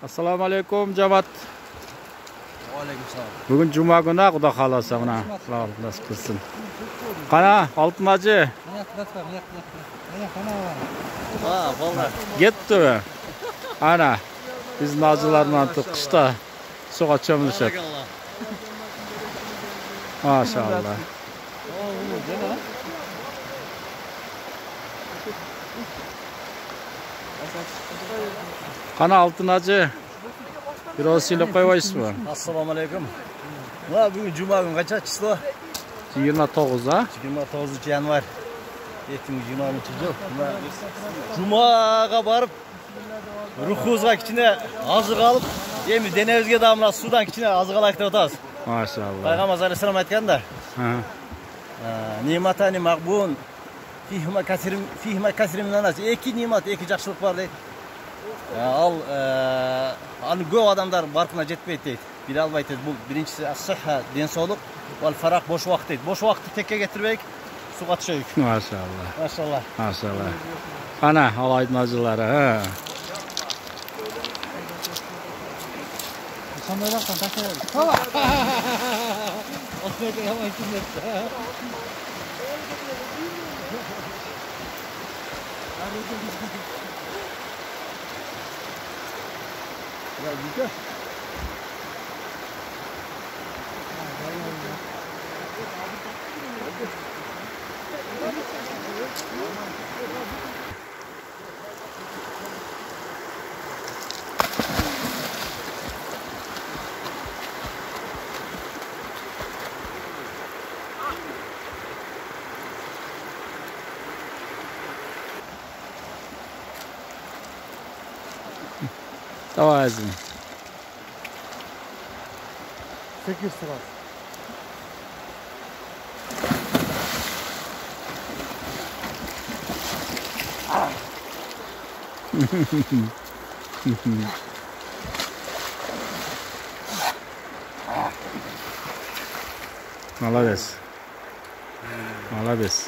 Assalomu alaykum jamoat. Aleykümselam. Bugun juma kuni, xudo xolasa mana Alloh nasib qilsin. Qana, Oltmaji. Ha, vallahi. Ketdi. Ana, biz nozilar bilan qishda suvga cho'milishadi. Maşallah. Qana Oltmaji. Biraz silib qo'yasizmi? Assalomu alaykum. Va bugun juma kuni qancha число? 29 ha? 29 yanvar 2020-yil. Jumaga barib ruhimizga kichkina oziq olib, endi denamizga damla suvdan kichkina oziq olib o'tamiz. Maşallah. Payg'ambar alayhisalom aytganda, ne'matani maqbun fihma kasrim nanas. Ikki ne'mat, ikki yaxshilik bor deydi. Al ko'p odamlar barqına jetmaydi deydi. Biri albaydi. Bu birinchisi as-sihha, densoqlik va faraq bo'sh vaqt deydi. Bo'sh vaqtni tekka keltirmaylik, suvga tushaylik. Maşallah. Maşallah. Maşallah. Ana Oltmajilar ha. Kamerayla taşıyalım. Tamam. Osmanlı'ya yaman kimler? Ya güzel. Tavazın. 8 sıra. Молодец. Молодец.